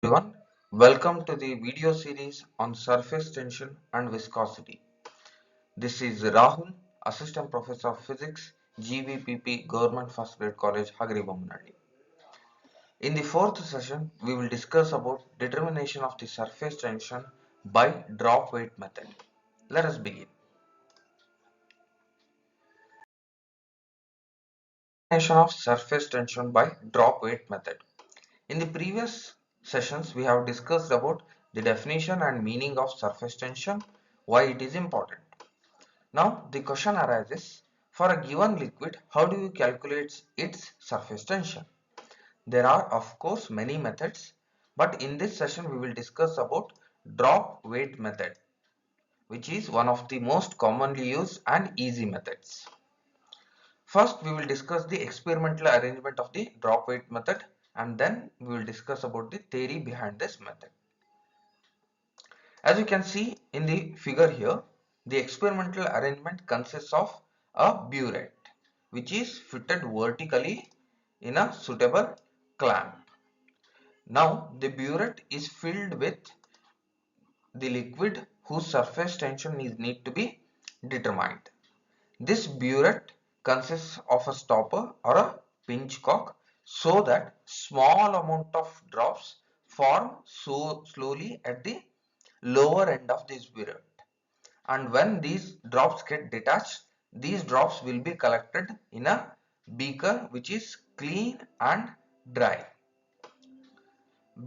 Everyone, welcome to the video series on surface tension and viscosity. This is Rahul, Assistant Professor of Physics, GVPP Government First Grade College, Hagari. In the fourth session, we will discuss about determination of the surface tension by drop weight method. Let us begin. Determination of surface tension by drop weight method. In the previous sessions, we have discussed about the definition and meaning of surface tension, why it is important. Now the question arises, for a given liquid, how do you calculate its surface tension? There are of course many methods, but in this session we will discuss about drop weight method, which is one of the most commonly used and easy methods. First we will discuss the experimental arrangement of the drop weight method, and then we will discuss about the theory behind this method. As you can see in the figure here, the experimental arrangement consists of a burette which is fitted vertically in a suitable clamp. Now the burette is filled with the liquid whose surface tension is need to be determined. This burette consists of a stopper or a pinch cock so that small amount of drops form so slowly at the lower end of this burette, and when these drops get detached, these drops will be collected in a beaker which is clean and dry.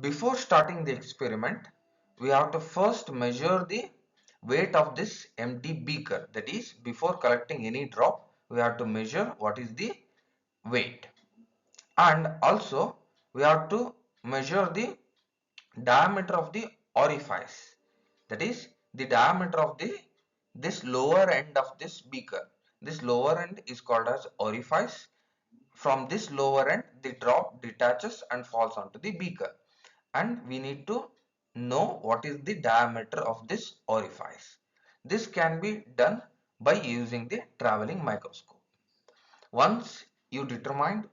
Before starting the experiment, we have to first measure the weight of this empty beaker. That is, before collecting any drop, we have to measure what is the weight, and also we have to measure the diameter of the orifice, that is the diameter of this lower end of this beaker. This lower end is called as orifice. From this lower end the drop detaches and falls onto the beaker, and we need to know what is the diameter of this orifice. This can be done by using the traveling microscope. Once you determine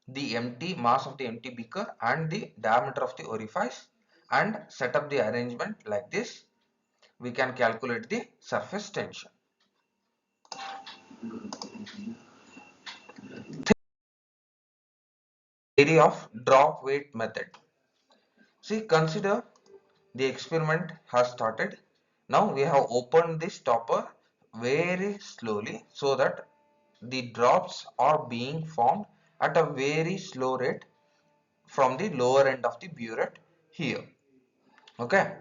the empty mass of the empty beaker and the diameter of the orifice and set up the arrangement like this, we can calculate the surface tension. Theory of drop weight method. See, consider the experiment has started. Now we have opened the stopper very slowly so that the drops are being formed at a very slow rate from the lower end of the burette here. Okay.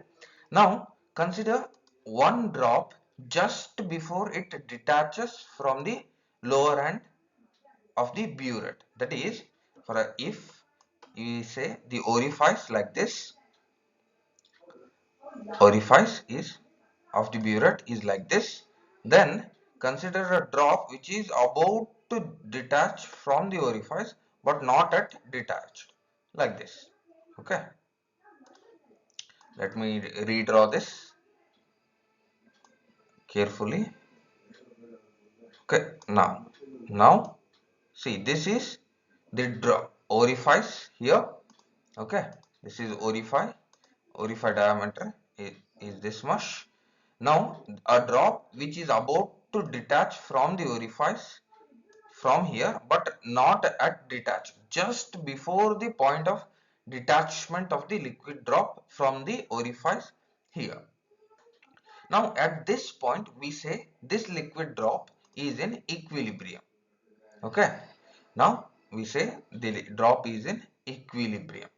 Now consider one drop just before it detaches from the lower end of the burette. That is, if you say the orifice like this, orifice is of the burette is like this, then consider a drop which is about to detach from the orifice but not yet detached, like this. Okay, let me redraw this carefully. Okay, now see, this is the drop orifice here. Okay, this is orifice diameter is this much. Now a drop which is about to detach from the orifice from here but not at detach, just before the point of detachment of the liquid drop from the orifice here. Now at this point we say this liquid drop is in equilibrium. Okay, now we say the drop is in equilibrium.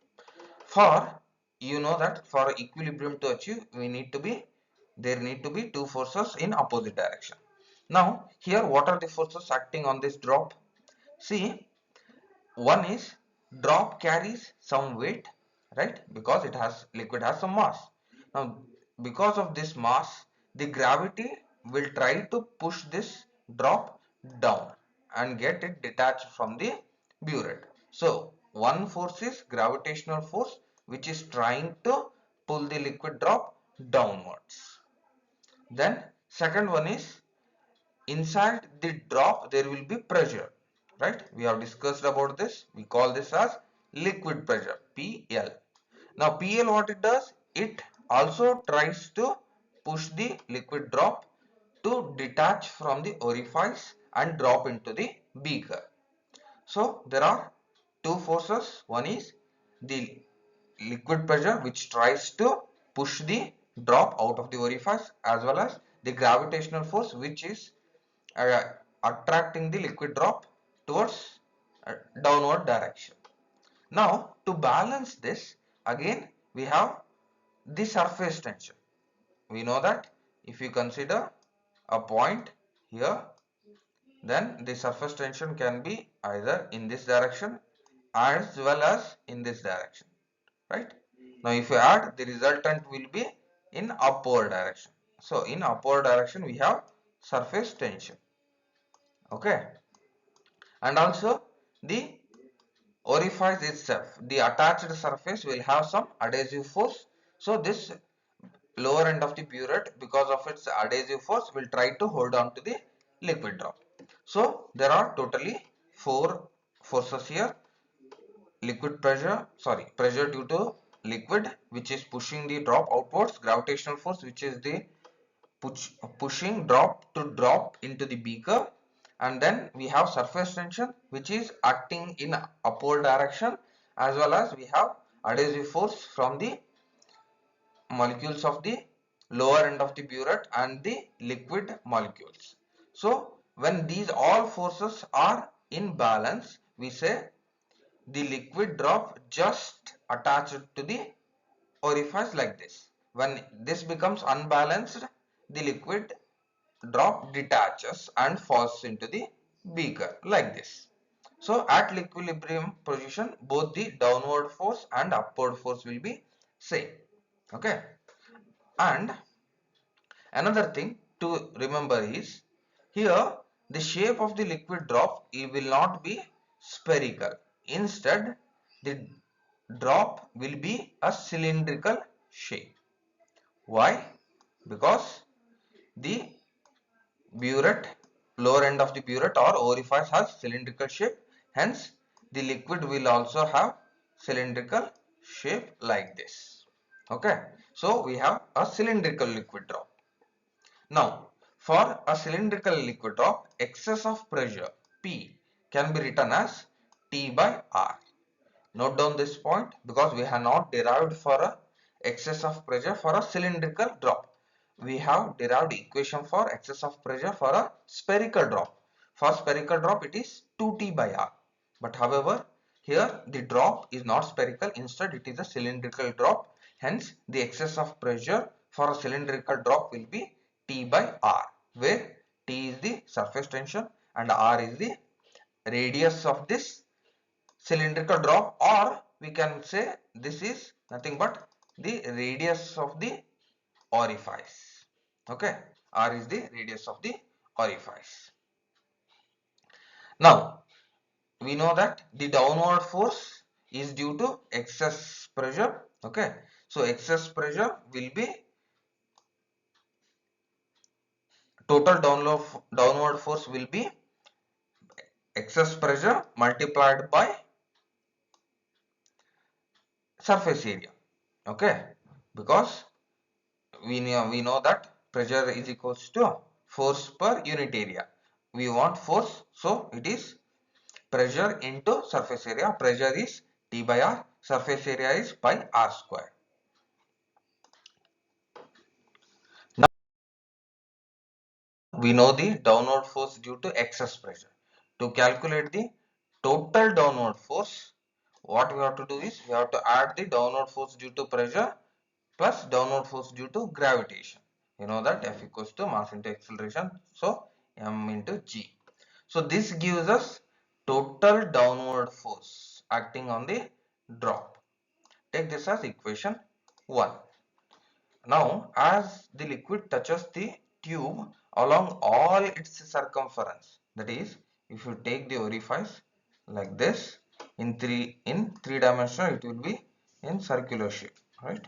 For you know that for equilibrium to achieve, there need to be two forces in opposite direction. Now here what are the forces acting on this drop? See, one is drop carries some weight, right? Because it has liquid has some mass. Now because of this mass, the gravity will try to push this drop down and get it detached from the burette. So one force is gravitational force which is trying to pull the liquid drop downwards. Then second one is, inside the drop there will be pressure, right? We have discussed about this. We call this as liquid pressure, PL. Now PL, what it does, it also tries to push the liquid drop to detach from the orifice and drop into the beaker. So there are two forces. One is the liquid pressure, which tries to push the drop out of the orifice, as well as the gravitational force, which is uh, attracting the liquid drop towards downward direction. Now to balance this, again we have the surface tension. We know that if you consider a point here, then the surface tension can be either in this direction as well as in this direction, right? Now if you add, the resultant will be in upward direction. So in upward direction we have surface tension, okay? And also the orifice itself, the attached surface will have some adhesive force. So this lower end of the burette, because of its adhesive force, will try to hold on to the liquid drop. So there are totally four forces here. Liquid pressure, pressure due to liquid, which is pushing the drop outwards. Gravitational force, which is the pushing drop to drop into the beaker. And then we have surface tension, which is acting in upward direction, as well as we have adhesive force from the molecules of the lower end of the burette and the liquid molecules. So when these all forces are in balance, we say the liquid drop just attached to the orifice like this. When this becomes unbalanced, the liquid drop detaches and falls into the beaker like this. So at equilibrium position, both the downward force and upward force will be same. Okay. And another thing to remember is, here the shape of the liquid drop, it will not be spherical. Instead, the drop will be a cylindrical shape. Why? Because the burette, lower end of the burette or orifice has cylindrical shape. Hence, the liquid will also have cylindrical shape like this. Okay. So we have a cylindrical liquid drop. Now, for a cylindrical liquid drop, excess of pressure P can be written as T by R. Note down this point, because we have not derived for a excess of pressure for a cylindrical drop. We have derived equation for excess of pressure for a spherical drop. For spherical drop, it is 2T by R. But however, here the drop is not spherical. Instead, it is a cylindrical drop. Hence, the excess of pressure for a cylindrical drop will be T by R, where T is the surface tension and R is the radius of this cylindrical drop, or we can say this is nothing but the radius of the orifice. Okay, R is the radius of the orifice. Now we know that the downward force is due to excess pressure. Okay, so excess pressure will be total downward force will be excess pressure multiplied by surface area. Okay, because we know that pressure is equals to force per unit area. We want force, so it is pressure into surface area. Pressure is T by R, surface area is by R square. Now we know the downward force due to excess pressure. To calculate the total downward force, what we have to do is we have to add the downward force due to pressure plus downward force due to gravitation. You know that F equals to mass into acceleration, so m into g. So this gives us total downward force acting on the drop. Take this as equation 1. Now as the liquid touches the tube along all its circumference, that is, if you take the orifice like this, in three dimensional, it will be in circular shape, right?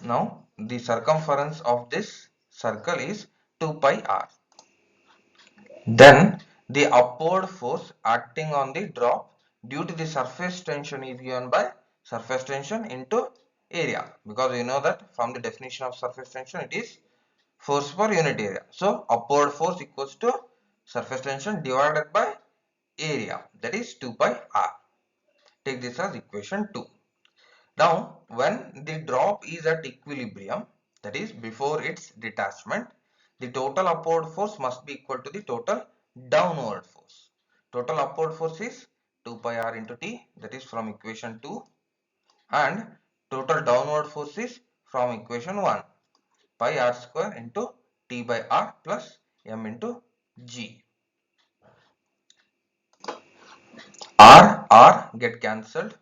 Now the circumference of this circle is 2 pi r. Then the upward force acting on the drop due to the surface tension is given by surface tension into area, because you know that from the definition of surface tension it is force per unit area. So upward force equals to surface tension divided by area, that is 2 pi r. Take this as equation 2. Now when the drop is at equilibrium, that is before its detachment, the total upward force must be equal to the total downward force. Total upward force is 2 pi r into t, that is from equation 2, and total downward force is from equation 1, pi r square into t by r plus m into g. R get cancelled.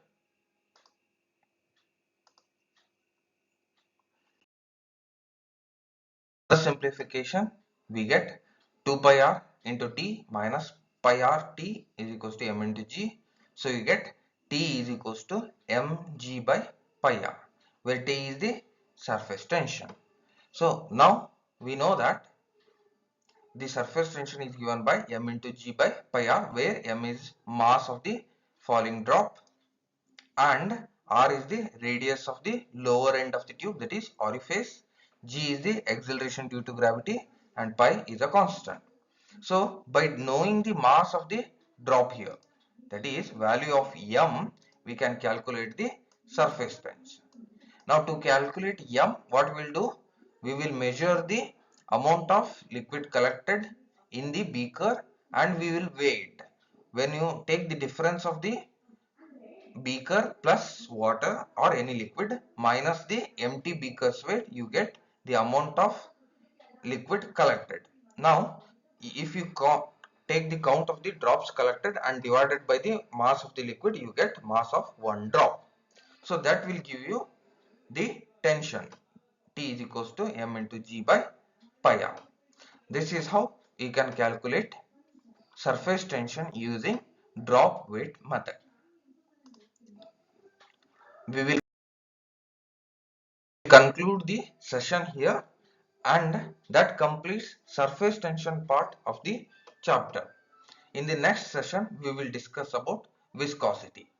The simplification, we get 2 pi r into t minus pi r t is equals to m into g. So you get t is equals to mg by pi r, where t is the surface tension. So now we know that the surface tension is given by m into g by pi r, where m is mass of the falling drop and r is the radius of the lower end of the tube, that is orifice, g is the acceleration due to gravity, and pi is a constant. So by knowing the mass of the drop here, that is value of m, we can calculate the surface tension. Now to calculate m, what we'll do, we will measure the amount of liquid collected in the beaker and we will weigh it. When you take the difference of the beaker plus water or any liquid minus the empty beaker's weight, you get the amount of liquid collected. Now if you take the count of the drops collected and divided by the mass of the liquid, you get mass of one drop. So that will give you the tension, T is equals to m into g by pi r. This is how you can calculate surface tension using drop weight method. We will conclude the session here, and that completes surface tension part of the chapter. In the next session we will discuss about viscosity.